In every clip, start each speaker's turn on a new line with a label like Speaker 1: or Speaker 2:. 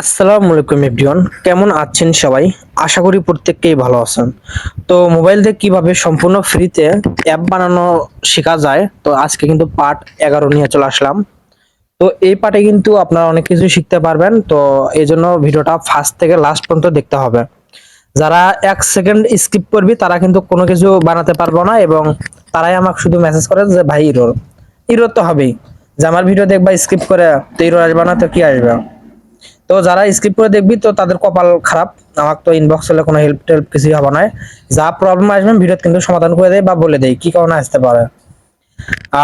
Speaker 1: আসসালামু আলাইকুম এভরিওয়ান, কেমন আছেন সবাই? আশা করি প্রত্যেককেই ভালো আছেন। তো মোবাইল দিয়ে কিভাবে সম্পূর্ণ ফ্রিতে অ্যাপ বানানো শেখা যায়, তো আজকে কিন্তু পার্ট 11 নিয়ে চলে আসলাম। তো এই পার্টে কিন্তু আপনারা অনেক কিছু শিখতে পারবেন। তো এই জন্য ভিডিওটা ফার্স্ট থেকে লাস্ট পর্যন্ত দেখতে হবে। যারা 1 সেকেন্ড স্কিপ করবি তারা কিন্তু কোনো কিছু বানাতে পারবো না, এবং তারাই আমাকে শুধু মেসেজ করে যে ভাই ইরোর ইরোর তো হবেই, যে আমার ভিডিও দেখবা স্কিপ করে, তো ইরোর আসবে না তো কি আসবে। তো যারা স্কিপ করে দেখবি তো তাদের কপাল খারাপ, আমাকে তো ইনবক্স হলে কোনো হেল্প টেল্প কিছুই হবে না। যা প্রবলেম আসবে ভিডিওতে কিন্তু সমাধান করে দেয় বা বলে দেয় কি কারণে আসতে পারে।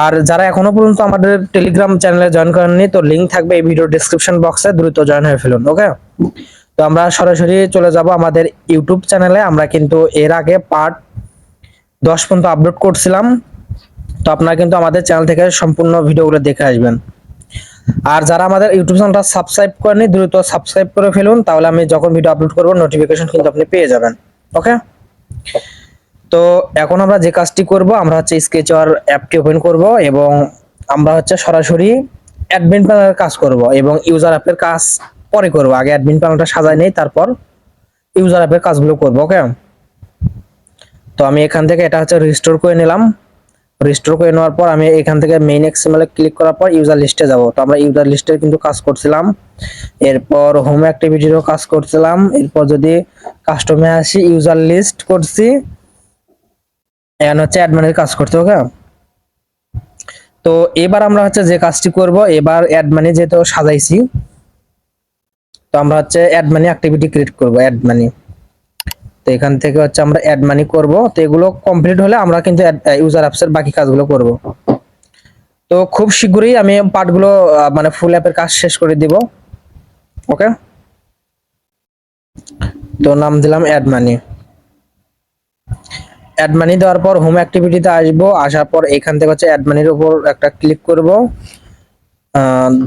Speaker 1: আর যারা এখনো পর্যন্ত আমাদের টেলিগ্রাম চ্যানেলে জয়েন করেননি, তো লিংক থাকবে এই ভিডিও ডেসক্রিপশন বক্সে, দ্রুত জয়েন হয়ে ফেলুন। ওকে, তো আমরা সরাসরি চলে যাব আমাদের ইউটিউব চ্যানেলে। আমরা কিন্তু এর আগে পার্ট 10 পর্যন্ত আপলোড করছিলাম, তো আপনারা কিন্তু আমাদের চ্যানেল থেকে সম্পূর্ণ ভিডিওগুলো দেখে আসবেন। আর যারা আমাদের ইউটিউব চ্যানেলটা সাবস্ক্রাইব করেনি, দ্রুত সাবস্ক্রাইব করে ফেলুন, তাহলে আমি যখন ভিডিও আপলোড করব নোটিফিকেশন কিন্তু আপনি পেয়ে যাবেন। ওকে, তো এখন আমরা যে কাজটি করব, আমরা হচ্ছে স্কেচার অ্যাপটি ওপেন করব এবং আমরা হচ্ছে সরাসরি অ্যাডমিন প্যানেলের কাজ করব এবং ইউজার অ্যাপের কাজ পরে করব। আগে অ্যাডমিন প্যানেলটা সাজাই নেই, তারপর ইউজার অ্যাপের কাজগুলো করব। ওকে, তো আমি এখান থেকে এটা হচ্ছে রিস্টোর করে নিলাম। রিস্টোর করে নেওয়ার পর আমি এখান থেকে মেইন এক্সএমএল ক্লিক করার পর ইউজার লিস্টে যাব। তো আমরা ইউজার লিস্টের কিন্তু কাজ করছিলাম, এরপর হোম অ্যাক্টিভিটিরও কাজ করছিলাম, এরপর যদি কাস্টমে আসি ইউজার লিস্ট করছি, এখন হচ্ছে অ্যাডমিনের কাজ করতে হবে। তো এবার আমরা হচ্ছে যে কাজটি করব, এবার অ্যাডমিনে যেহেতু সাজাইছি, তো আমরা হচ্ছে অ্যাডমিনে অ্যাক্টিভিটি ক্রিয়েট করব। অ্যাডমিনে, তো এখান থেকে হচ্ছে আমরা অ্যাডমিনি করব। তো এগুলো কমপ্লিট হলে আমরা কিন্তু ইউজার অ্যাপসের বাকি কাজগুলো করব। তো খুব শীঘ্রই আমি পার্টগুলো মানে ফুল অ্যাপের কাজ শেষ করে দিব। ওকে, তো নাম দিলাম অ্যাড মানি। অ্যাড মানি দেওয়ার পর হোম অ্যাক্টিভিটিতে আসবো, আসার পর এখান থেকে হচ্ছে অ্যাড মানির উপর একটা ক্লিক করব।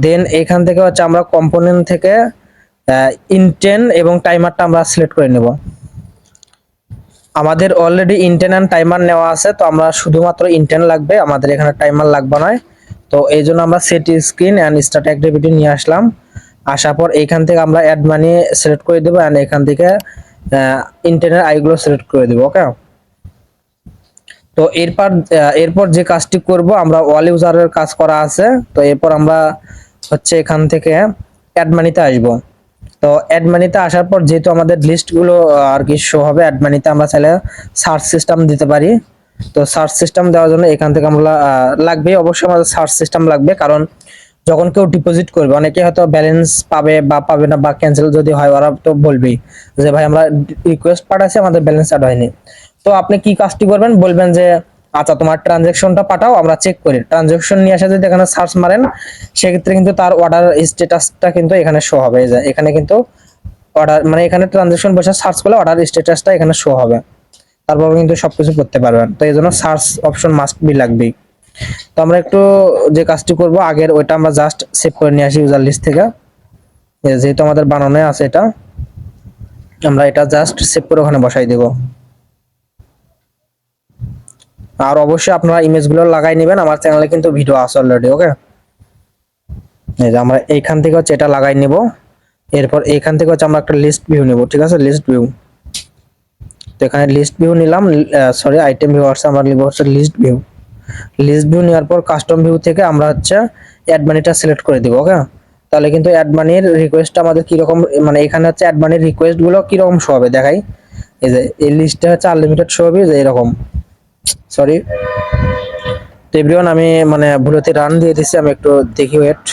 Speaker 1: দেন এখান থেকে হচ্ছে আমরা কম্পোনেন্ট থেকে ইনটেন এবং টাইমারটা আমরা সিলেক্ট করে নেব। আমাদের অলরেডি ইনটেন এন্ড টাইমার নেওয়া আছে, তো আমরা শুধুমাত্র ইনটেন লাগবে, আমাদের এখানে টাইমার লাগবে না। তো এই জন্য আমরা set screen and start activity নিয়ে আসলাম। আসার পর এখান থেকে আমরা অ্যাড মানি সিলেক্ট করে দেবো এন্ড এখান থেকে ইনটেনের আইগুলো সিলেক্ট করে দেবো। ওকে, তো এরপর যে কাজটি করব, আমরা অল ইউজারের কাজ করা আছে। তো এরপর আমরা হচ্ছে এখান থেকে অ্যাড মানিতে আসবো। তো অ্যাড মানিতে আসার পর যেহেতু আমাদের লিস্টগুলো আর কি শো হবে, অ্যাড মানিতে আমরা চাইলে সার্চ সিস্টেম দিতে পারি। তো সার্চ সিস্টেম দেওয়ার জন্য এখান থেকে আমরা লাগবে, অবশ্যই আমাদের সার্চ সিস্টেম লাগবে, কারণ যখন কেউ ডিপোজিট করবে অনেকে হয়তো ব্যালেন্স পাবে বা পাবে না, বা ক্যান্সেল যদি হয় ওরা তো বলবেই যে ভাই আমরা রিকোয়েস্ট পাঠাচ্ছি, আমাদের ব্যালেন্স অ্যাড হয়নি। তো আপনি কি কাজটি করবেন, বলবেন যে আচ্ছা তোমার ট্রানজেকশনটা পাঠাও, আমরা চেক করি। ট্রানজেকশন নিয়ে এসে যদি এখানে সার্চ মারেন, সেক্ষেত্রে কিন্তু তার অর্ডার স্ট্যাটাসটা কিন্তু এখানে শো হবে। এই যে এখানে কিন্তু অর্ডার মানে এখানে ট্রানজেকশন বসে সার্চ করলে অর্ডার স্ট্যাটাসটা এখানে শো হবে, তারপর কিন্তু সবকিছু করতে পারবেন। তো এই জন্য সার্চ অপশন মাস্ট বি লাগবেই। তো আমরা একটু যে কাজটি করব, আগের ওইটা আমরা জাস্ট সেভ করে নিয়ে আসি ইউজার লিস্ট থেকে। যেহেতু আমাদের বানানো আছে এটা, আমরা এটা জাস্ট সেভ করে ওখানে বসাই দেব। আর অবশ্যই আপনারা ইমেজগুলো লাগাই নেবেন, আমার চ্যানেলে কিন্তু ভিডিও আছে অলরেডি। ওকে, এই যে আমরা এইখান থেকে হচ্ছে এটা লাগাই নেব। এরপর এইখান থেকে হচ্ছে আমরা একটা লিস্ট ভিউ নেব। ঠিক আছে, লিস্ট ভিউ। তো এখানে লিস্ট ভিউ নিলাম, সরি আইটেম ভিউ আছে, আমরা নিব হচ্ছে লিস্ট ভিউ। লিস্ট ভিউ নেওয়ার পর কাস্টম ভিউ থেকে আমরা হচ্ছে অ্যাড মানিটা সিলেক্ট করে দিব। ওকে, তাহলে কিন্তু অ্যাড মানির রিকোয়েস্টটা আমাদের কি রকম, মানে এখানে হচ্ছে অ্যাড মানির রিকোয়েস্ট গুলো কি রকম শো হবে দেখাই। এই যে এই লিস্টে হচ্ছে আনলিমিটেড শো হবে, যে এরকম। সরি তো এভরিওয়ান, আমি মানে ভুলতে রান দিয়ে দিছি, আমি একটু দেখি, ওয়েট।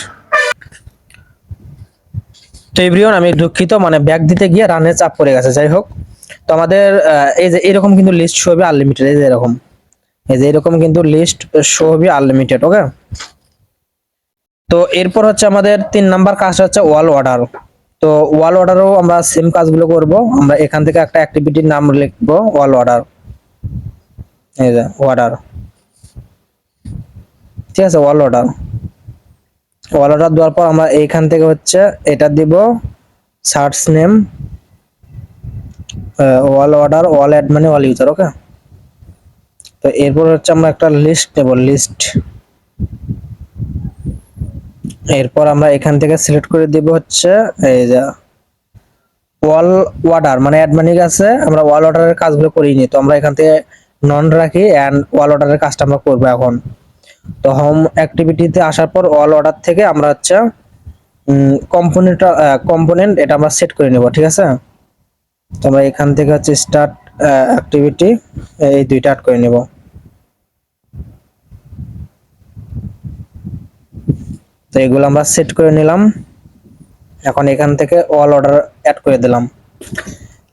Speaker 1: তো এভরিওয়ান, আমি দুঃখিত, মানে ব্যাক দিতে গিয়ে রানের চাপ পড়ে গেছে। যাই হোক, তো আমাদের এই যে এরকম কিন্তু লিস্ট শো হবে আনলিমিটেড। এই যে এরকম, এই যে এরকম কিন্তু লিস্ট শো হবে আনলিমিটেড। ওকে, তো এরপর হচ্ছে আমাদের 3 নাম্বার কাজটা হচ্ছে ওয়াল অর্ডার। তো ওয়াল অর্ডারও আমরা সেম কাজগুলো করব। আমরা এখান থেকে একটা অ্যাক্টিভিটির নাম লিখবো ওয়াল অর্ডার। এই যে অর্ডার, ঠিক আছে, ওয়াল অর্ডার। ওয়াল অর্ডার দেওয়ার পর আমরা এইখান থেকে হচ্ছে এটা দিব সার্চ নেম ওয়াল অর্ডার ওয়াল অ্যাড মানে ওয়াল ইউজার। ওকে, তো এরপর হচ্ছে আমরা একটা লিস্ট নেব, লিস্ট। এরপর আমরা এখান থেকে সিলেক্ট করে দিব হচ্ছে এই যে অল অর্ডার মানে অ্যাড মানি আছে, আমরা অল অর্ডারের কাজগুলো করিনি, তো আমরা এখান থেকে নন রাখি এন্ড অল অর্ডারের কাজটা আমরা করবো এখন। তো হোম অ্যাক্টিভিটিতে আসার পর অল অর্ডার থেকে আমরা হচ্ছে কম্পোনেন্ট এটা আমরা সেট করে নেব, ঠিক আছে। তো আমরা এখান থেকে হচ্ছে স্টার্ট অ্যাক্টিভিটি এই দুইটা অ্যাড করে নেব। তো এগুলো আমরা সেট করে নিলাম। এখন এখান থেকে অল অর্ডার অ্যাড করে দিলাম।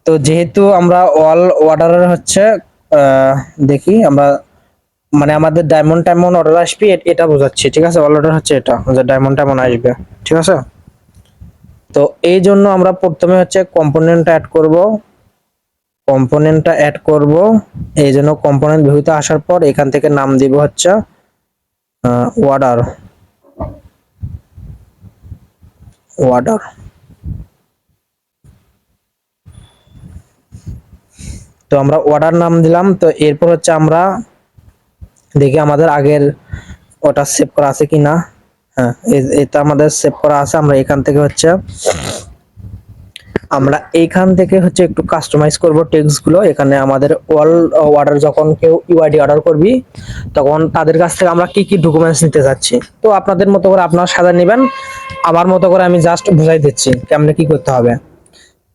Speaker 1: তো যেহেতু আমরা অল অর্ডারের হচ্ছে দেখি আমরা মানে আমাদের ডায়মন্ড টাইমন অর্ডার আসবে এটা বোঝাচ্ছি, ঠিক আছে। অল অর্ডার হচ্ছে এটা যে ডায়মন্ড টাইমন আসবে, ঠিক আছে। তো এই জন্য আমরা প্রথমে হচ্ছে কম্পোনেন্টটা অ্যাড করব। এই জন্য কম্পোনেন্ট ভিউতে আসার পর এখান থেকে নাম দিব হচ্ছে অর্ডার। তো আমরা অর্ডার নাম দিলাম। তো এরপর হচ্ছে আমরা দেখি আমাদের আগের ওটা সেভ করা আছে কিনা। হ্যাঁ, এটা আমাদের সেভ করা আছে। আমরা এখান থেকে হচ্ছে একটু কাস্টমাইজ করব টেক্সট গুলো। এখানে আমাদের অল অর্ডার যখন কেউ ইউআইডি অর্ডার করবি তখন তাদের কাছ থেকে আমরা কি কি ডকুমেন্টস নিতে যাচ্ছি, তো আপনাদের মতো করে আপনারা সাজা নেবেন। আমার মতো করে আমি জাস্ট বুঝাই দিচ্ছি কেমনে কি করতে হবে।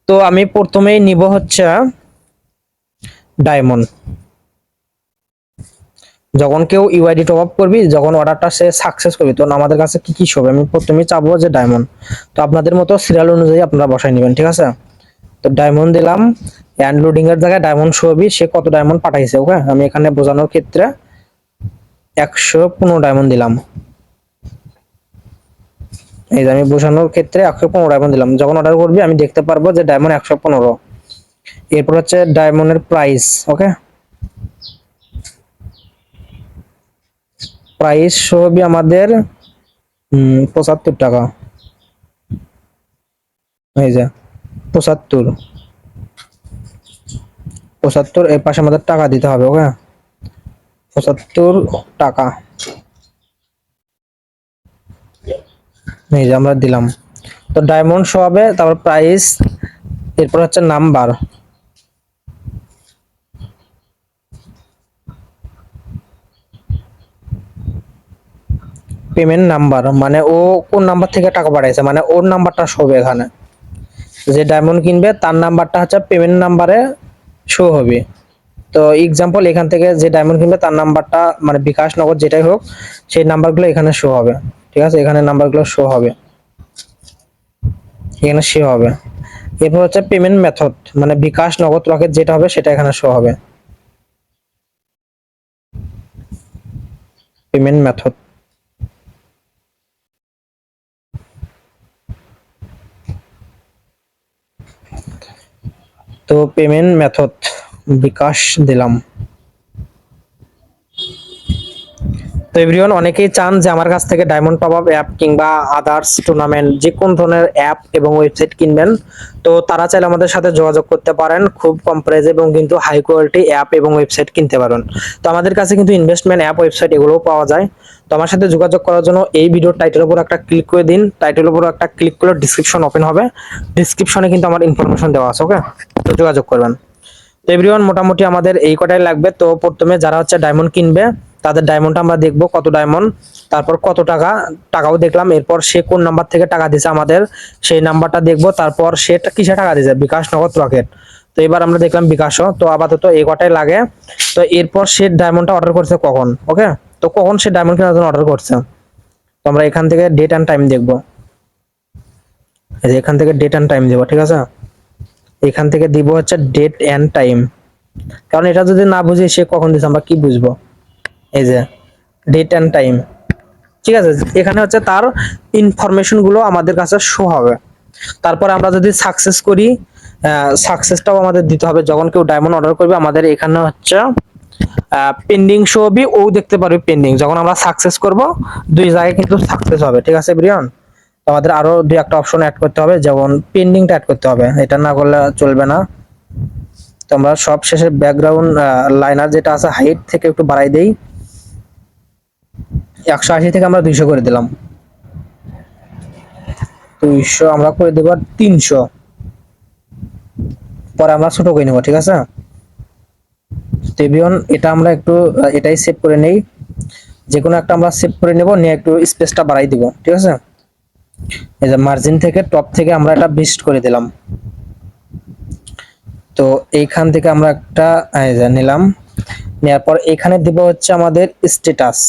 Speaker 1: তো আমি প্রথমেই নিব হচ্ছে ডায়মন্ড। যখন কেউ ইউআইডি টপ আপ করবি, যখন অর্ডারটা সে সাকসেস করবি, তখন আমাদের কাছে কি কি শোবে, আমি প্রথমেই চাবো যে ডায়মন্ড। তো আপনাদের মতো সিরিয়াল অনুযায়ী আপনারা বসাই নেবেন, ঠিক আছে। তো ডায়মন্ড দিলাম, অ্যান্ড লোডিং এর জায়গায় ডায়মন্ড শোবি সে কত ডায়মন্ড পাঠাইছে। ওকে, আমি এখানে বোঝানোর ক্ষেত্রে 115 ডায়মন্ড দিলাম। এই যে আমি বোঝানোর ক্ষেত্রে 115 ডায়মন্ড দিলাম। যখন অর্ডার করবি আমি দেখতে পারবো যে ডায়মন্ড 115। এরপর হচ্ছে ডায়মন্ডের প্রাইস। ওকে, প্রাইস শোবি আমাদের 75 টাকা। এই যে 75 এর পাশে আমাদের টাকা দিতে হবে। ওকে, 75 টাকা। এই যে আমরা দিলাম। তো ডায়মন্ড শো হবে, তারপর প্রাইস, এরপর হচ্ছে নাম্বার। পেমেন্ট নাম্বার মানে ও কোন নাম্বার থেকে টাকা পাঠাইছে, মানে ওর নাম্বারটা শো হবে এখানে। যে ডায়মন্ড কিনবে তার নাম্বারটা হচ্ছে পেমেন্ট নাম্বারে শো হবে। তো এক্সাম্পল এখান থেকে যে ডায়মন্ড কিনবে তার নাম্বারটা মানে বিকাশ নগদ যেটাই হোক সেই নাম্বারগুলো এখানে শো হবে, ঠিক আছে। এখানে নাম্বারগুলো শো হবে, এখানে শো হবে। এরপর হচ্ছে পেমেন্ট মেথড মানে বিকাশ নগদ রকেট যেটা হবে সেটা এখানে শো হবে, পেমেন্ট মেথড। তো পেমেন্ট মেথড বিকাশ দিলাম। তো এভরিওয়ান, অনেকেই চান যে আমার কাছ থেকে ডায়মন্ড টপ আপ অ্যাপ কিংবা আদার্স টুর্নামেন্ট যে কোন ধরনের অ্যাপ এবং ওয়েবসাইট কিনবেন, তো তারা চাইলে আমাদের সাথে যোগাযোগ করতে পারেন। খুব কম প্রাইসে এবং কিন্তু হাই কোয়ালিটি অ্যাপ এবং ওয়েবসাইট কিনতে পারেন। তো আমাদের কাছে কিন্তু ইনভেস্টমেন্ট অ্যাপ ওয়েবসাইট এগুলোও পাওয়া যায়। তো আমার সাথে যোগাযোগ করার জন্য এই ভিডিওর টাইটেলের উপর একটা ক্লিক করে দিন। টাইটেলের উপর একটা ক্লিক করলে ডিসক্রিপশন ওপেন হবে, ডিসক্রিপশনে কিন্তু আমার ইনফরমেশন দেওয়া আছে। ওকে, তো যোগাযোগ করবেন। তো এভরিওয়ান, মোটামুটি আমাদের এই কটাই লাগবে। তো প্রথমে যারা হচ্ছে ডায়মন্ড কিনবে তাদের ডায়মন্ডটা আমরা দেখবো কত ডায়মন্ড, তারপর কত টাকা, টাকাও দেখলাম। এরপর সে কোন নাম্বার থেকে টাকা দিছে আমাদের সেই নাম্বারটা দেখবো। তারপর সে কিসে টাকা দিছে, বিকাশ নগদ রকেট। তো এবার আমরা দেখলাম বিকাশও। তো আপাতত এই কটাই লাগে। তো এরপর সে ডায়মন্ডটা অর্ডার করছে কখন। ওকে, তো কখন সে ডায়মন্ড কেনার জন্য অর্ডার করছে, তো আমরা এখান থেকে ডেট এন্ড টাইম দেখবো। এই যে এখান থেকে ডেট এন্ড টাইম দেবো, ঠিক আছে। এখান থেকে দিব হচ্ছে ডেট এন্ড টাইম, কারণ এটা যদি না বুঝি সে কখন দিচ্ছে আমরা কি বুঝবো। এই যে ডেট এন্ড টাইম, ঠিক আছে। এখানে হচ্ছে তার ইনফরমেশন গুলো আমাদের কাছে শো হবে। তারপর আমরা যদি সাকসেস করি, সাকসেসটাও আমাদের দিতে হবে। যখন কেউ ডায়মন্ড অর্ডার করবে আমাদের এখানে হচ্ছে পেন্ডিং শো হবে, ও দেখতে পারবে পেন্ডিং। যখন আমরা সাকসেস করব দুই জায়গায় কিন্তু সাকসেস হবে, ঠিক আছে ব্রিয়ন। তো আমাদের আরো দুই একটা অপশন অ্যাড করতে হবে, যেমন পেন্ডিংটা অ্যাড করতে হবে, এটা না করলে চলবে না। তো আমরা সব শেষে ব্যাকগ্রাউন্ড লাইনার যেটা আছে হাইট থেকে একটু বাড়াই দেই, 180 থেকে আমরা 200 করে দিলাম। 200 আমরা করে দেব 300। পরে আমরা ছোট করে নেব, ঠিক আছে। তো এভিয়ন এটা আমরা একটু এটাই সেভ করে নেই, যে কোনো একটা আমরা সেভ করে নেব, নিয়ে একটু স্পেসটা বাড়াই দিব, ঠিক আছে। এই যে মার্জিন থেকে টপ থেকে আমরা এটা বিস্ট করে দিলাম। তো এইখান থেকে আমরা একটা এই যে নিলাম, নেওয়ার পর এখানে দিব হচ্ছে আমাদের স্ট্যাটাস।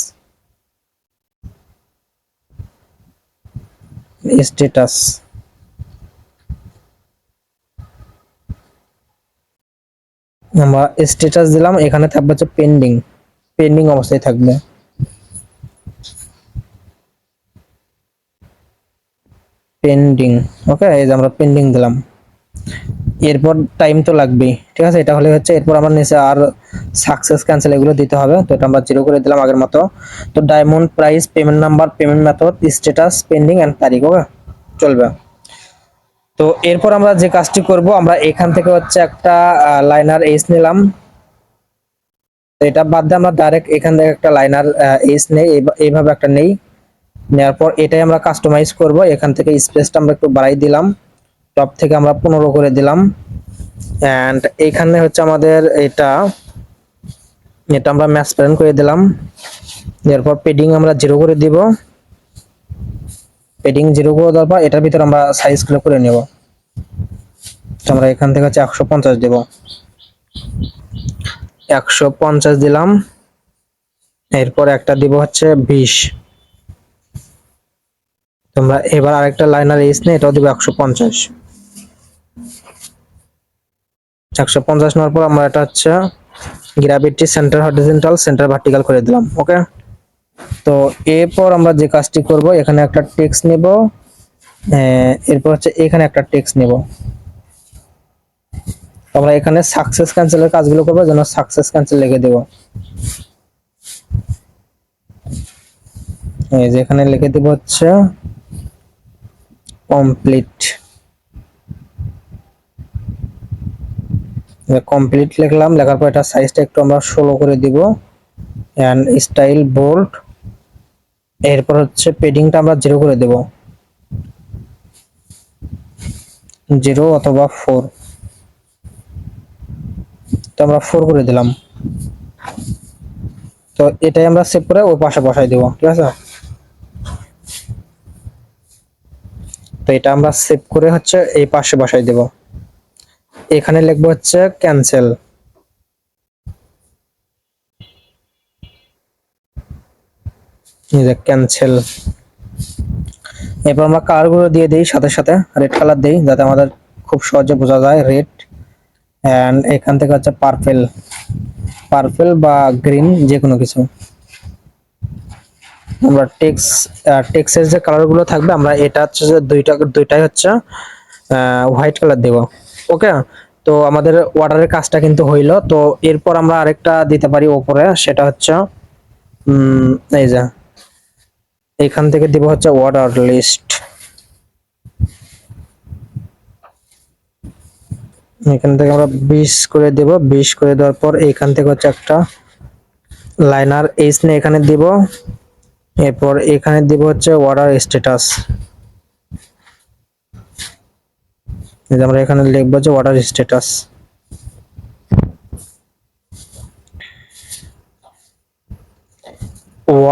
Speaker 1: স্ট্যাটাস আমরা স্ট্যাটাস দিলাম, এখানে থাকবে হচ্ছে পেন্ডিং, পেন্ডিং অবস্থায় থাকবে। পেন্ডিং, ওকে, এই যে আমরা পেন্ডিং দিলাম। এরপর টাইম তো লাগবেই, ঠিক আছে, এটা হলে হচ্ছে এরপর আমার নিচে আর সাকসেস ক্যান্সেল এগুলো দিতে হবে। তো এটা আমরা 0 করে দিলাম আগের মতো। তো diamond price, payment number, payment method, status, pending and তারিখ, ওকে, চলবে। তো এরপর আমরা যে কাজটি করব, আমরা এখান থেকে হচ্ছে একটা লাইনার এজ নিলাম। তো এটা বাদ দিয়ে আমরা ডাইরেক্ট এখান থেকে একটা লাইনার এজ নেই, এইভাবে একটা নেই। নেওয়ার পর এটাই আমরা কাস্টমাইজ করব। এখান থেকে স্পেসটা আমরা একটু বাড়াই দিলাম, টপ থেকে আমরা 15 করে দিলাম। এন্ড এখানে হচ্ছে আমাদের এটা এটা আমরা ম্যাচ প্যারেন্ট করে দিলাম। এরপর পেডিং আমরা 0 করে দিব। পেডিং 0 করে দেওয়ার পর এটার ভিতরে আমরা সাইজ গুলো করে নেব। তো আমরা এখান থেকে হচ্ছে 150 দেব, 150 দিলাম। এরপর একটা দিব হচ্ছে 20। তোমরা এবার আরেকটা লাইনার এস নিয়ে এটাও দিব 150। 150 নেওয়ার পর আমরা এটা হচ্ছে gravity centre horizontal, centre vertical করে দিলাম, ওকে। তো এরপর আমরা যে কাজটি করব, এখানে একটা টেক্সট নেব, এরপর হচ্ছে এখানে একটা টেক্সট নেব। আমরা এখানে সাকসেস ক্যান্সেলের কাজগুলো করব, যেন সাকসেস ক্যান্সেল লিখে দেব। এই যে এখানে লিখে দেব হচ্ছে কমপ্লিট। কমপ্লিট লিখলাম, লেখার পর এটা সাইজটা একটু আমরা 16 করে দিব, এন্ড স্টাইল বোল্ড। এরপর হচ্ছে পেডিংটা আমরা 0 করে দেব, 0 অথবা 4। তো আমরা 4 করে দিলাম। তো এটাই আমরা সেভ করে ওই পাশে বসাই দেব, ঠিক আছে। তো এটা আমরা সেভ করে হচ্ছে এই পাশে বসাই দেব। এখানে লিখবো হচ্ছে ক্যান্সেল। এই যে ক্যান্সেল। এরপর আমরা কালার গুলো দিয়ে দিই, সাথে সাথে রেড কালার দিই, যাতে আমাদের খুব সহজে বোঝা যায় রেড। এন্ড এখান থেকে হচ্ছে পার্পল, পার্পল বা গ্রিন, যে কোনো কিছু। আমরা টেক্সের যে কালার গুলো থাকবে, আমরা এটা হচ্ছে যে দুইটাই হচ্ছে হোয়াইট কালার দেব, ওকে। তো আমাদের অর্ডারের কাজটা কিন্তু হইলো। তো এরপর আমরা আরেকটা দিতে পারি উপরে, সেটা হচ্ছে এই যে এখান থেকে দিব হচ্ছে অর্ডার লিস্ট। এখান থেকে আমরা 20 করে দেব। 20 করে দেওয়ার পর এখান থেকে হচ্ছে একটা লাইনার এইচ নিয়ে এখানে দিব। এরপর এখানে দিব হচ্ছে অর্ডার স্ট্যাটাস। আমরা এখানে লিখবো যে অর্ডার স্ট্যাটাস।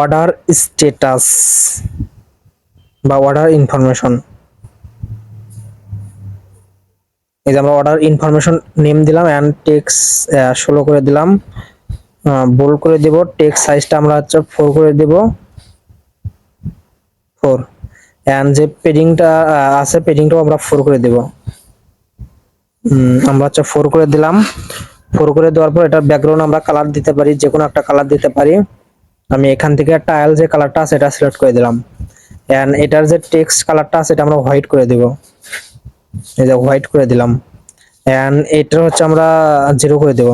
Speaker 1: অর্ডার স্ট্যাটাস বা অর্ডার ইনফরমেশন। এই যে আমরা অর্ডার ইনফরমেশন নেম দিলাম, এন্ড টেক্সট 16 করে দিলাম, বোল্ড করে দেব। টেক্সট সাইজটা আমরা হচ্ছে 4 করে দেব, 4। এন্ড যে পেডিংটা আছে, পেডিংটাও আমরা 4 করে দেব। আমরা হচ্ছে 4 করে দিলাম। 4 করে দেওয়ার পর এটার ব্যাকগ্রাউন্ড আমরা কালার দিতে পারি, যে কোনো একটা কালার দিতে পারি। আমি এখান থেকে টাইল যে কালারটা আছে এটা সিলেক্ট করে দিলাম। এন্ড এটার যে টেক্সট কালারটা আছে এটা আমরা হোয়াইট করে দেব, এই যে হোয়াইট করে দিলাম। এন্ড এটা হচ্ছে আমরা 0 করে দেব।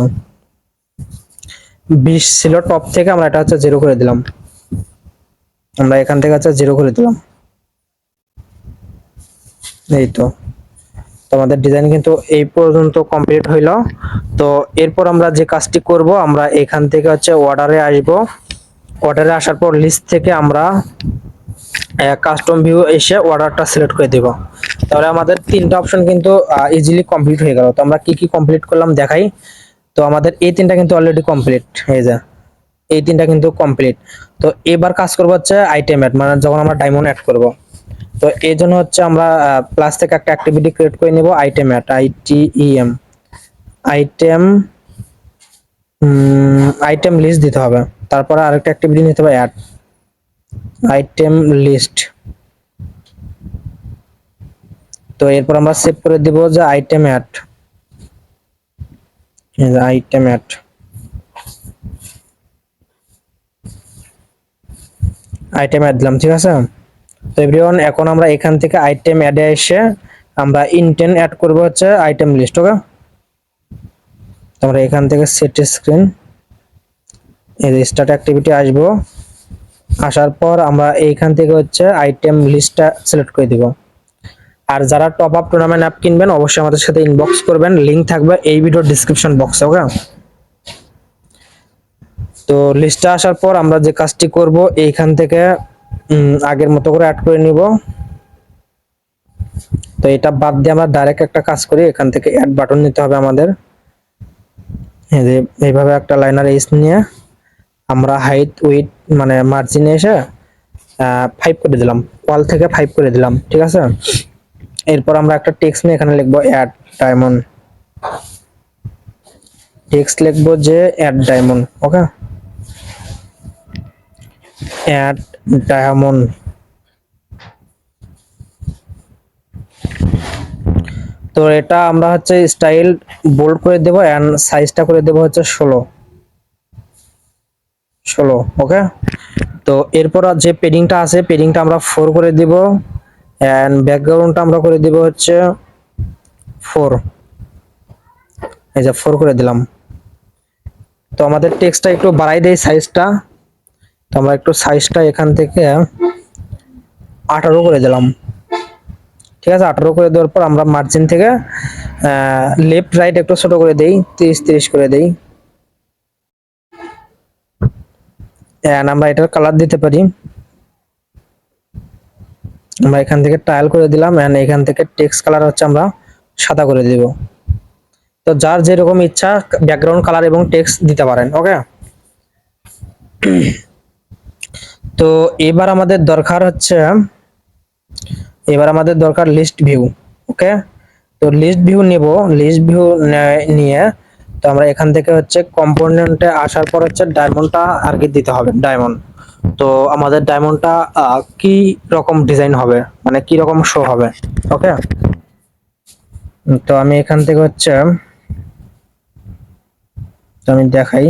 Speaker 1: 20 ছিল টপ থেকে, আমরা এটা হচ্ছে 0 করে দিলাম। আমরা এখান থেকে হচ্ছে 0 করে দিলাম। এই তো আমাদের ডিজাইন কিন্তু এই পর্যন্ত কমপ্লিট হইলো। তো এরপর আমরা যে কাজটি করব, আমরা এখান থেকে হচ্ছে অর্ডারে আসব। অর্ডারে আসার পর লিস্ট থেকে আমরা কাস্টম ভিউ এসে অর্ডারটা সিলেক্ট করে দিব। তাহলে আমাদের তিনটা অপশন কিন্তু ইজিলি কমপ্লিট হয়ে গেল। তো আমরা কি কি কমপ্লিট করলাম দেখাই। তো আমাদের এই তিনটা কিন্তু অলরেডি কমপ্লিট হয়ে যায়, এই তিনটা কিন্তু কমপ্লিট। তো এবার কাজ করবো হচ্ছে আইটেম অ্যাড, মানে যখন আমরা ডায়মন্ড অ্যাড করব। তো এই জন্য হচ্ছে আমরা প্লাস থেকে একটা অ্যাক্টিভিটি ক্রিয়েট করে নিব, item add, ITEM, item item list দিতে হবে। তারপরে আরেকটা অ্যাক্টিভিটি নিতে হবে অ্যাড আইটেম লিস্ট। তো এরপর আমরা সেভ করে দিব যে item add, item add, item add দিলাম, ঠিক আছে। তো এভরিওয়ান এখন আমরা এখান থেকে আইটেম অ্যাডে এসে আমরা ইনটেন্ট অ্যাড করব হচ্ছে আইটেম লিস্ট। ওকে, আমরা এখান থেকে সেট স্ক্রিন, এই স্টার্ট অ্যাক্টিভিটি আসবো, আসার পর আমরা এইখান থেকে হচ্ছে আইটেম লিস্টটা সিলেক্ট করে দিব। আর যারা টপ আপ টুর্নামেন্ট অ্যাপ কিনবেন অবশ্যই আমাদের সাথে ইনবক্স করবেন, লিংক থাকবে এই ভিডিওর ডেসক্রিপশন বক্সে। ওকে, তো লিস্টটা আসার পর আমরা যে কাজটি করব এইখান থেকে আগের মতো করে অ্যাড করে নিব। তো এটা বাদ দিয়ে আমরা ডাইরেক্ট একটা কাজ করি, এখান থেকে অ্যাড বাটন নিতে হবে আমাদের। এই যে এইভাবে একটা লাইনার এস নিয়ে আমরা হাইট উইথ মানে মার্জিনে এসে 5 করে দিলাম, ওয়াল থেকে 5 করে দিলাম, ঠিক আছে। এরপর আমরা একটা টেক্সট নিয়ে এখানে লিখবো অ্যাড ডায়মন্ড, টেক্সট লিখবো যে অ্যাড ডায়মন্ড। ওকে, অ্যাড ডায়মন্ড। তো এটা আমরা হচ্ছে স্টাইল বোল্ড করে দেবো এন্ড সাইজটা করে দেবো হচ্ছে 16। ওকে, তো এরপর যে পেডিংটা আছে পেডিংটা আমরা 4 করে দিব এন্ড ব্যাকগ্রাউন্ডটা আমরা করে দিব হচ্ছে 4, এই যে 4 করে দিলাম। তো আমাদের টেক্সটটা একটু বাড়াই দেই সাইজটা, তো আমরা একটু সাইজটা এখান থেকে 18 করে দিলাম, ঠিক আছে। 18 করে দেওয়ার পর আমরা মার্জিন থেকে লেফট রাইট একটু ছোট করে দেই, 30 করে দেই। এন্ড আমরা এটার কালার দিতে পারি, আমরা এখান থেকে টাইল করে দিলাম এন্ড এখান থেকে টেক্সট কালার হচ্ছে আমরা সাদা করে দিব। তো যার যেরকম ইচ্ছা ব্যাকগ্রাউন্ড কালার এবং টেক্সট দিতে পারেন। ওকে, তো এবার আমাদের দরকার হচ্ছে, এবার আমাদের দরকার লিস্ট ভিউ। ওকে, তো লিস্ট ভিউ নিব, লিস্ট ভিউ নিয়ে তো আমরা এখান থেকে হচ্ছে কম্পোনেন্টে আসার পর হচ্ছে ডায়মন্ডটা আর কি দিতে হবে, ডায়মন্ড। তো আমাদের ডায়মন্ডটা কি রকম ডিজাইন হবে, মানে কি রকম শো হবে। ওকে, তো আমি এখান থেকে হচ্ছে তো আমি দেখাই,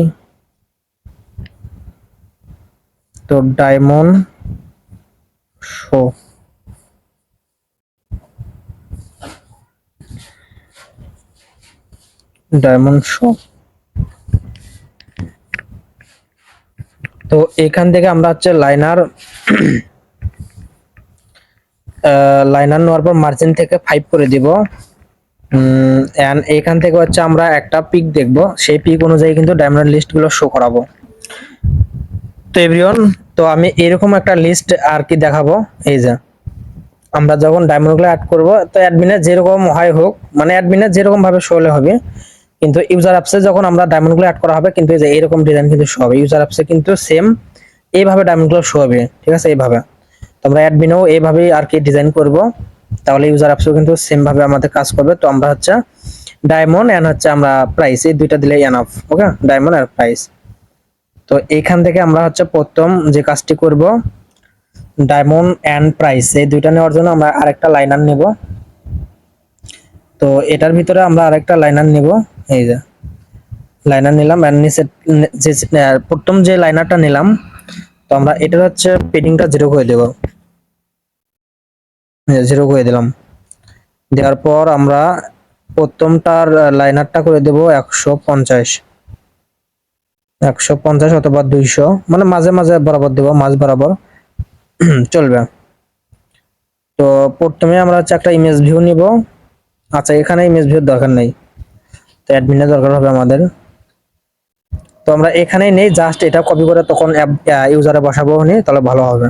Speaker 1: তো ডায়মন্ড শো, ডায়মন্ড শো। তো এখান থেকে আমরা হচ্ছে লাইনার লাইনার নেওয়ার পর মার্জিন থেকে 5 করে দিব। এন্ড এখান থেকে হচ্ছে আমরা একটা পিক দেখব, সেই পিক অনুযায়ী কিন্তু ডায়মন্ড লিস্ট গুলো শো করাবো। তো এভরিওয়ান, তো আমি এরকম একটা লিস্ট আর কি দেখাবো। এই যে আমরা যখন ডায়মন্ড গুলো অ্যাড করব, তো অ্যাডমিনের যেরকম হয় হোক, মানে অ্যাডমিনের যেরকম ভাবে শো হলে হবে, কিন্তু ইউজার অ্যাপসে যখন আমরা ডায়মন্ড গুলো অ্যাড করা হবে কিন্তু এই যে এরকম ডিজাইন কিন্তু শো হবে। ইউজার অ্যাপসে কিন্তু সেম এইভাবে ডায়মন্ড গুলো শো হবে, ঠিক আছে, এইভাবে। তোমরা অ্যাডমিনও এইভাবেই আর কি ডিজাইন করব, তাহলে ইউজার অ্যাপসও কিন্তু সেম ভাবে আমাদের কাজ করবে। তো আমরা হচ্ছে ডায়মন্ড এন্ড হচ্ছে আমরা প্রাইস, এই দুইটা দিলেই এনাফ। ওকে, ডায়মন্ড আর প্রাইস। তো এইখান থেকে আমরা হচ্ছে প্রথম যে কাজটি করব, ডায়মন্ড এন্ড প্রাইস এই দুইটা নেওয়ার জন্য আমরা আরেকটা লাইনার নেব। তো এটার ভিতরে আমরা আরেকটা লাইনার নেব, এই যে লাইনার নিলাম এন্ড নিচে যে প্রথম যে লাইনারটা নিলাম, তো আমরা এটার হচ্ছে পেডিংটা 0 করে দেব, 0 করে দিলাম। দেওয়ার পর আমরা প্রথমটার লাইনারটা করে দেব 150, 150 অথবা 200, মানে মাঝে মাঝে বরাবর দেব, মাঝ বরাবর চলবে। তো প্রথমে আমরা হচ্ছে একটা ইমেজ ভিউ নিব। আচ্ছা, এখানে ইমেজ ভিউর দরকার নেই, তো অ্যাডমিনের দরকার হবে আমাদের। তো আমরা এখানেই নেই, জাস্ট এটা কপি করে তখন ইউজারে বসাবো নি, তাহলে ভালো হবে।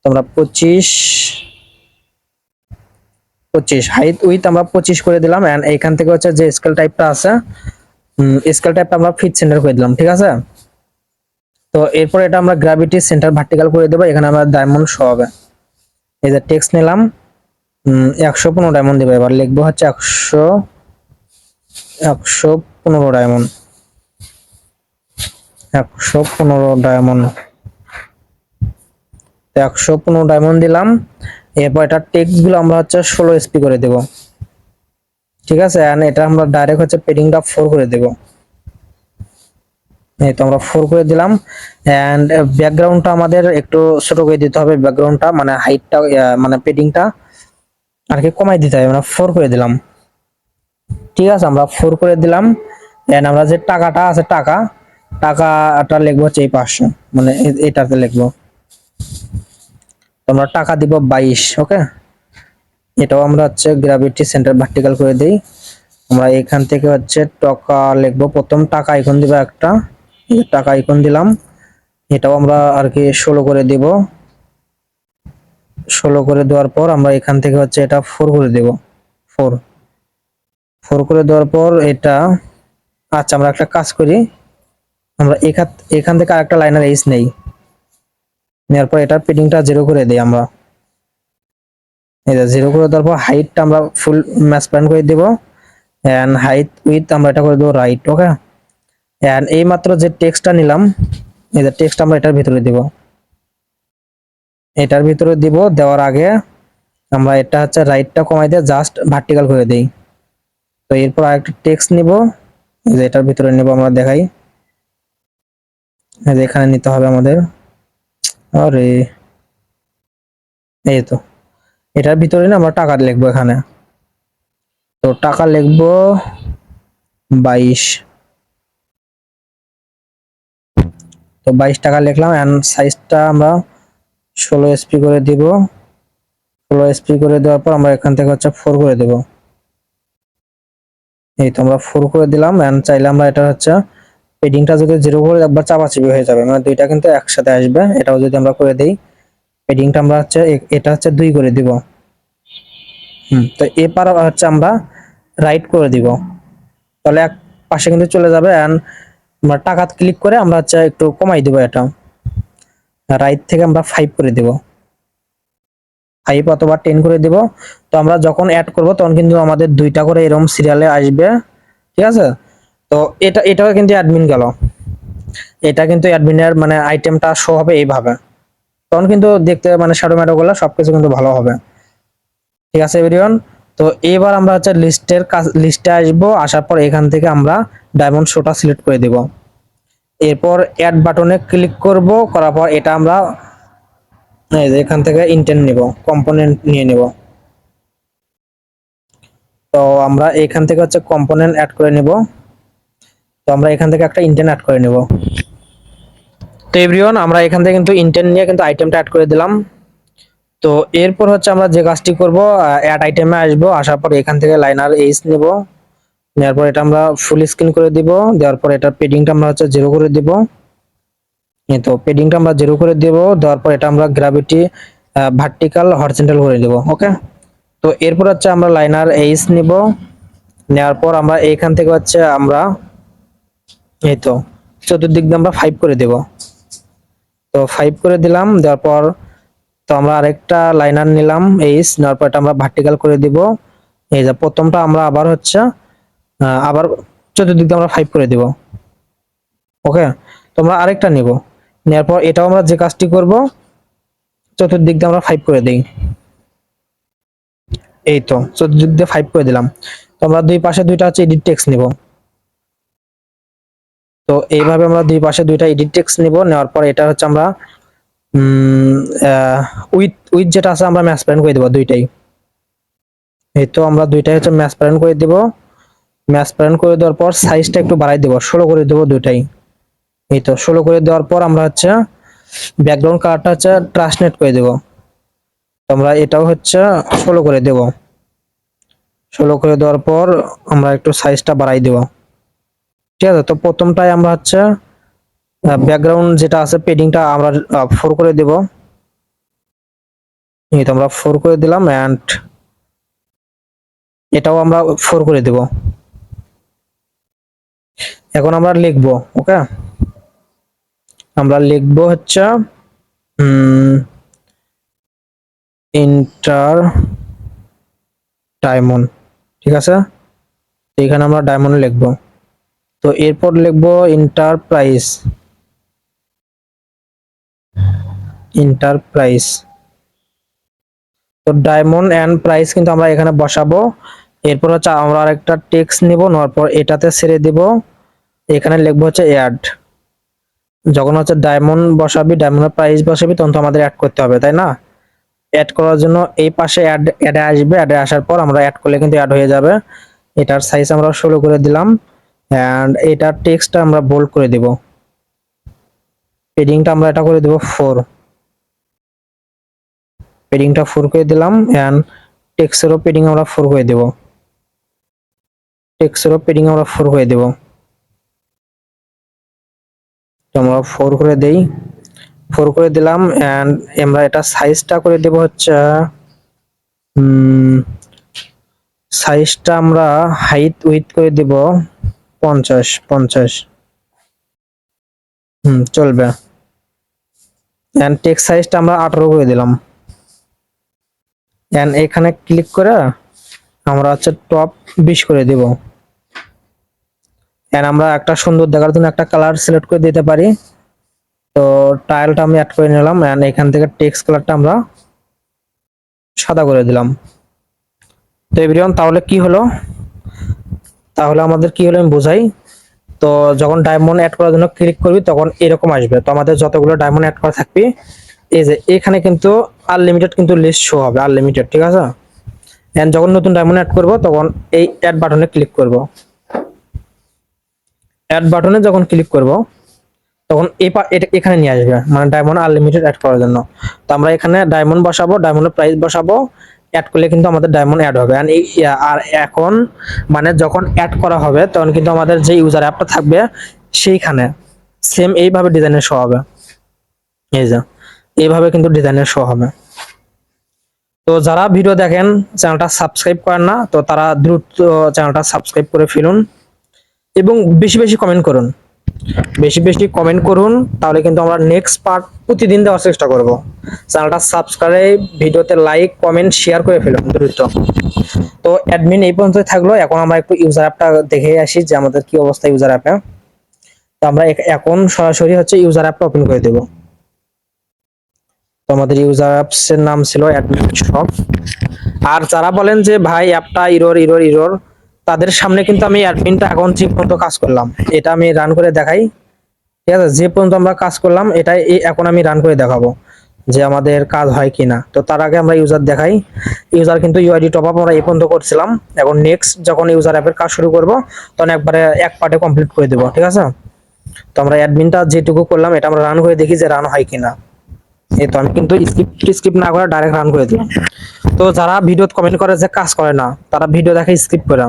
Speaker 1: আমরা 25 হাইট উইথ আমরা 25 করে দিলাম। এন্ড এইখান থেকে হচ্ছে যে স্কেল টাইপটা আছে, স্কেল টাইপটা আমরা ফিট সেন্টার করে দিলাম, ঠিক আছে। তো এরপর এটা আমরা গ্র্যাভিটি সেন্টার ভার্টিক্যাল করে দেবো, এখানে আমরা ডায়মন্ড শো হবে। এই যে টেক্সট নিলাম, 115 ডায়মন্ড দেবো। এবার লিখবো হচ্ছে 115 ডায়মন্ড, 115 ডায়মন্ড, 115 ডায়মন্ড দিলাম। এরপর এটা টেক্সট গুলো আমরা হচ্ছে 16 এসপি করে দেব, ঠিক আছে। এন্ড এটা আমরা ডাইরেক্ট হচ্ছে পেডিংটা 4 করে দেব। এই তো আমরা 4 করে দিলাম। এন্ড ব্যাকগ্রাউন্ডটা আমাদের একটু ছোট করে দিতে হবে, ব্যাকগ্রাউন্ডটা মানে হাইটটা মানে পেডিংটা আর কি কমাই দিতে হবে, মানে 4 করে দিলাম, ঠিক আছে। আমরা 4 করে দিলাম। এন্ড আমরা যে টাকাটা আছে, টাকাটা লিখবো হচ্ছে এই 500, মানে এটাতে লিখবো। তো আমরা টাকা দিব 22, ওকে। এটাও আমরা হচ্ছে গ্র্যাভিটি সেন্টার ভার্টিক্যাল করে দেই। আমরা এখান থেকে হচ্ছে টাকা লিখবো, প্রথম টাকা আইকন দিব একটা, এই টাকা আইকন দিলাম। এটাও আমরা আর কি 16 করে দিব। 16 করে দেওয়ার পর আমরা এখান থেকে হচ্ছে এটা 4 করে দেব, 4 করে দেওয়ার পর এটা, আচ্ছা আমরা একটা কাজ করি, আমরা এখান থেকে আরেকটা লাইনার এইচ নেই, নেওয়ার পর এটার পেডিংটা 0 করে দেই আমরা। এই যে 0 করে দেওয়ার পর হাইটটা আমরা ফুল ম্যাচ প্যান করে দেব। এন্ড হাইট উইথ আমরা এটা করে দেবো রাইট, ওকে। এন্ড এই মাত্র যে টেক্সটটা নিলাম, এই যে টেক্সট আমরা এটার ভিতরে দিব, এটার ভিতরে দিব। দেওয়ার আগে আমরা এটা হচ্ছে রাইটটা কমাই দিয়ে জাস্ট ভার্টিক্যাল করে দেই। তো এরপর আরেকটা টেক্সট নিব, এই যে এটার ভিতরে নিব, আমরা দেখাই, এই যে এখানে নিতে হবে আমাদের। আরে এই তো এটার ভিতরে না আমরা টাকা লিখবো এখানে। তো টাকা লিখবো 22। তো 22 টাকা লিখলাম। এন্ড সাইজটা আমরা 16 এসপি করে দিব। 16 এসপি করে দেওয়ার পর আমরা এখান থেকে হচ্ছে 4 করে দেব। এই তো আমরা 4 করে দিলাম। এন্ড চাইলে আমরা এটা হচ্ছে পেডিংটা যদি 0 করে একবার চাপাচাপি হয়ে যাবে, মানে দুইটা কিন্তু একসাথে আসবে। এটাও যদি আমরা করে দেই, পেডিংটা আমরা হচ্ছে এটা হচ্ছে 2 করে দিব। তো এবার হচ্ছে আমরা রাইট করে দিব, তাহলে এক পাশে কিন্তু চলে যাবে। এন্ড আমরা টাকা ক্লিক করে আমরা হচ্ছে একটু কমাই দিব, এটা রাইট থেকে আমরা 5 করে দিব, 5 অথবা 10 করে দিব। তো আমরা যখন অ্যাড করব তখন কিন্তু আমাদের দুইটা করে এরকম সিরিয়ালে আসবে, ঠিক আছে। তো এটাও কিন্তু অ্যাডমিন গেল, এটা কিন্তু অ্যাডমিনের মানে আইটেমটা শো হবে এইভাবে, তখন কিন্তু দেখতে মানে শ্যাডো ম্যাডো গুলো সবকিছু কিন্তু ভালো হবে, ঠিক আছে এভরিওয়ান। তো এবার আমরা হচ্ছে লিস্টে আসবো, আসার পর এখান থেকে আমরা ডায়মন্ড শোটা সিলেক্ট করে দিব। এরপর অ্যাড বাটনে ক্লিক করব, করার পর এটা আমরা এই যে এখান থেকে ইনটেন্ট নিব, কম্পোনেন্ট নিয়ে নিব। তো আমরা এখান থেকে হচ্ছে কম্পোনেন্ট অ্যাড করে নিব। তো আমরা এখান থেকে একটা ইনটেন্ট অ্যাড করে নিব। তো এভরিওয়ান আমরা এখান থেকে কিন্তু ইনটেন্ট নিয়ে কিন্তু আইটেমটা অ্যাড করে দিলাম। তো এরপর হচ্ছে আমরা যে কাজটি করব, অ্যাড আইটেমে আসবো, আসার পর এখান থেকে লাইনার এইচ নিব। নেওয়ার পর এটা আমরা ফুল স্ক্রিন করে দিব। দেওয়ার পর এটার পেডিংটা আমরা হচ্ছে 0 করে দিব। এই তো পেডিংটা আমরা 0 করে দিব। দেওয়ার পর এটা আমরা গ্র্যাভিটি ভার্টিক্যাল হরিজন্টাল করে দিব, ওকে। তো এরপর হচ্ছে আমরা লাইনার এইচ নিব। নেওয়ার পর আমরা এইখান থেকে হচ্ছে আমরা এই তো চতুর্দিক দিয়ে আমরা 5 করে দেব। তো 5 করে দিলাম। দেওয়ার পর তো আমরা আরেকটা লাইনার নিলাম এইচ, নেওয়ার পর এটা আমরা ভার্টিক্যাল করে দিব। এই যে প্রথমটা আমরা আবার হচ্ছে আবার চতুর্দিক দিয়ে আমরা 5 করে দিব, ওকে। তো আমরা আরেকটা নিব, নেওয়ার পর এটাও আমরা যে কাজটি করব, চতুর্দিক দিয়ে আমরা 5 করে দেই। এই তো চতুর্দিক দিয়ে 5 করে দিলাম। তো আমরা দুই পাশে দুইটা হচ্ছে এডিট টেক্সট নিব। তো এইভাবে আমরা দুই পাশে দুইটা এডিট টেক্সট নিব। নেওয়ার পর এটা হচ্ছে আমরা উইথ উইথ যেটা আছে আমরা ম্যাচ প্যারেন্ট করে দেব দুইটাই। এই তো আমরা দুইটাই হচ্ছে ম্যাচ প্যারেন্ট করে দিব। ম্যাচ প্যারেন্ট করে দেওয়ার পর সাইজটা একটু বাড়াই দেব, 16 করে দেব দুইটাই। এই তো 16 করে দেওয়ার পর আমরা হচ্ছে ব্যাকগ্রাউন্ড কালারটা হচ্ছে ট্রান্সলেট করে দেব। তো আমরা এটাও হচ্ছে 16 করে দেব। 16 করে দেওয়ার পর আমরা একটু সাইজটা বাড়াই দেব, ঠিক আছে। তো প্রথমটাই আমরা হচ্ছে ব্যাকগ্রাউন্ড যেটা আছে পেডিংটা আমরা 4 করে দেব। এই তো আমরা 4 করে দিলাম, এন্ড এটাও আমরা 4 করে দেব। এখন আমরা লিখবো, ওকে, আমরা লিখবো হচ্ছে ইন্টার ডায়মন্ড, ঠিক আছে। এখানে আমরা ডায়মন্ড লিখবো। তো এরপর লিখবো ইন্টারপ্রাইজ, ইন্টারপ্রাইজ। তো ডায়মন্ড এন্ড প্রাইস কিন্তু আমরা এখানে বসাবো। এরপর হচ্ছে আমরা আরেকটা টেক্সট নিব, নেওয়ার পর এটাতে ছেড়ে দিব, এখানে লিখবো হচ্ছে অ্যাড। যখন হচ্ছে ডায়মন্ড বসাবি, ডায়মন্ডের প্রাইস বসাবি, তখন তো আমাদের অ্যাড করতে হবে, তাই না? অ্যাড করার জন্য এই পাশে অ্যাডে আসবে, অ্যাডে আসার পর আমরা অ্যাড করলে কিন্তু অ্যাড হয়ে যাবে। এটার সাইজ আমরা 16 করে দিলাম, এন্ড এটার টেক্সটটা আমরা বোল্ড করে দিব। পেডিংটা আমরা এটা করে দিব 4, পেডিংটা 4 করে দিলাম, এন্ড টেক্সটেরও পেডিং আমরা 4 করে দেব, টেক্সটেরও পেডিং আমরা 4 করে দেব। তো আমরা 4 করে দেই, 4 করে দিলাম, এন্ড আমরা এটা সাইজটা করে দেব হচ্ছে সাইজটা আমরা হাইট উইথ করে দেব 50 চলবে। এন্ড টেক্সট সাইজটা আমরা 18 করে দিলাম, এন্ড এখানে ক্লিক করে আমরা হচ্ছে টপ 20 করে দেব। এন্ড আমরা একটা সুন্দর দেখার জন্য একটা কালার সিলেক্ট করে দিতে পারি। তো টাইলটা আমি অ্যাড করে নিলাম, এন্ড এখান থেকে টেক্সট কালারটা আমরা সাদা করে দিলাম। তো এভরিওয়ান, তাহলে কি হলো, তাহলে আমাদের কি হলো আমি বোঝাই। তো যখন ডায়মন্ড অ্যাড করার জন্য ক্লিক করবি তখন এরকম আসবে। তো আমাদের যতগুলো ডায়মন্ড অ্যাড করা থাকবে, এই যে এখানে কিন্তু আনলিমিটেড কিন্তু লিস্ট শো হবে, আনলিমিটেড, ঠিক আছে। এন্ড যখন নতুন ডায়মন্ড অ্যাড করব তখন এই অ্যাড বাটনে ক্লিক করব, অ্যাড বাটনে যখন ক্লিক করব তখন এখানে নিয়ে আসবে, মানে ডায়মন্ড আনলিমিটেড অ্যাড করার জন্য। তো আমরা এখানে ডায়মন্ড বসাবো, ডায়মন্ডের প্রাইস বসাবো, অ্যাড করলে কিন্তু আমাদের ডায়মন্ড অ্যাড হবে। আর এখন মানে যখন অ্যাড করা হবে তখন কিন্তু আমাদের যে ইউজার অ্যাপটা থাকবে সেইখানে সেম এইভাবে ডিজাইনের শো হবে, এই যে এইভাবে কিন্তু ডিজাইনের শো হবে। তো যারা ভিডিও দেখেন চ্যানেলটা সাবস্ক্রাইব করেন না, তো তারা দ্রুত চ্যানেলটা সাবস্ক্রাইব করে ফেলুন এবং বেশি বেশি কমেন্ট করুন, বেশি বেশি কমেন্ট করুন, তাহলে কিন্তু আমরা নেক্সট পার্ট প্রতিদিন দেওয়ার চেষ্টা করব। চ্যানেলটা সাবস্ক্রাইব, ভিডিওতে লাইক, কমেন্ট, শেয়ার করে ফেলুন দ্রুত। তো অ্যাডমিন এই পর্যন্তই থাকলো। এখন আমরা একটু ইউজার অ্যাপটা দেখে আসি যে আমাদের কি অবস্থা ইউজার অ্যাপে। তো আমরা এখন সরাসরি হচ্ছে ইউজার অ্যাপটা ওপেন করে দেব। তো আমাদের ইউজার অ্যাপস এর নাম ছিল অ্যাডমিন শপ। আর যারা বলেন যে ভাই অ্যাপটা ইরর ইরর ইরর, তাদের সামনে কিন্তু আমি অ্যাডমিনটা এখন ঠিক মতো কাজ করলাম, এটা আমি রান করে দেখাই, ঠিক আছে। যে পর্যন্ত আমরা কাজ করলাম এটাই এখন আমি রান করে দেখাবো যে আমাদের কাজ হয় কিনা। তো তার আগে আমরা ইউজার দেখাই। ইউজার কিন্তু ইউআইডি টপ আপ আমরা এই পর্যন্ত করছিলাম, এখন নেক্সট যখন ইউজার অ্যাপের কাজ শুরু করব তখন একবারে এক পার্টে কমপ্লিট করে দেব, ঠিক আছে। তো আমরা অ্যাডমিনটা যেটুকু করলাম এটা আমরা রান করে দেখি যে রান হয় কিনা। এই তো আমি কিন্তু স্কিপ না করে ডাইরেক্ট রান করে দিলাম। তো যারা ভিডিও কমেন্ট করে যে কাজ করে না, তারা ভিডিও দেখে স্কিপ করে,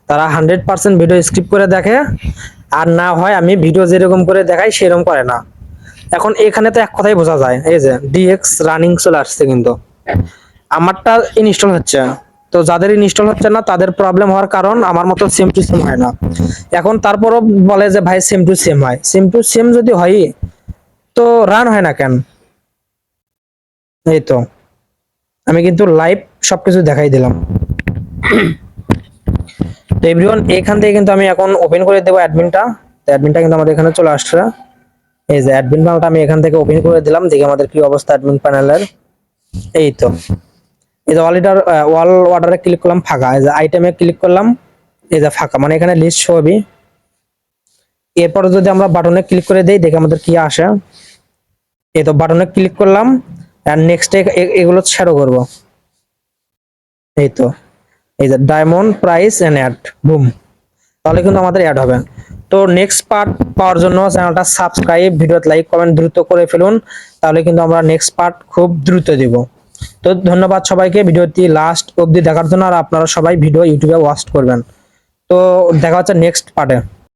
Speaker 1: তারা 100% ভিডিও স্কিপ করে দেখে, আর না হয় আমি ভিডিও যেরকম করে দেখাই সেরকম করে না। এখন এখানে তো এক কথাই বোঝা যায়, এই যে ডিএক্স রানিং চলে আসছে, কিন্তু আমারটা ইনস্টল হচ্ছে। তো যাদের ইনস্টল হচ্ছে না তাদের প্রবলেম হওয়ার কারণ আমার মতো সেম টু সেম হয় না। এখন তারপরও বলে যে ভাই সেম টু সেম হয়, সেম টু সেম যদি হয় তো রান হয় না কেন? এই তো আমি কিন্তু লাইভ সবকিছু দেখাই দিলাম। তো এভরিওয়ান, এখান থেকে কিন্তু আমি এখন ওপেন করে দেবো অ্যাডমিনটা। তো অ্যাডমিনটা কিন্তু আমাদের এখানে চলে আসছে, এই যে অ্যাডমিন প্যানেলটা আমি এখান থেকে ওপেন করে দিলাম, দেখি আমাদের কি অবস্থা অ্যাডমিন প্যানেলের। এই তো এই যে ওয়াল অর্ডারে ক্লিক করলাম, ফাঁকা। এই যে আইটেমে ক্লিক করলাম, এই যে ফাঁকা, মানে এখানে লিস্ট শো হবে। এরপর যদি আমরা বাটনে ক্লিক করে দেই দেখি আমাদের কি আসে। এই তো বাটনে ক্লিক করলাম, আর নেক্সট এগুলো শ্যাডো করব। এই তো এই যে diamond price and add, boom, তাহলে কিন্তু আমাদের অ্যাড হবে। তো নেক্সট পার্ট পাওয়ার জন্য চ্যানেলটা সাবস্ক্রাইব, ভিডিওতে লাইক, কমেন্ট দ্রুত করে ফেলুন, তাহলে কিন্তু আমরা নেক্সট পার্ট খুব দ্রুত দিব। তো ধন্যবাদ সবাইকে ভিডিওটি লাস্ট অবধি দেখার জন্য, আর আপনারা সবাই ভিডিও ইউটিউবে ওয়াচ করবেন। তো দেখা হচ্ছে নেক্সট পার্টে।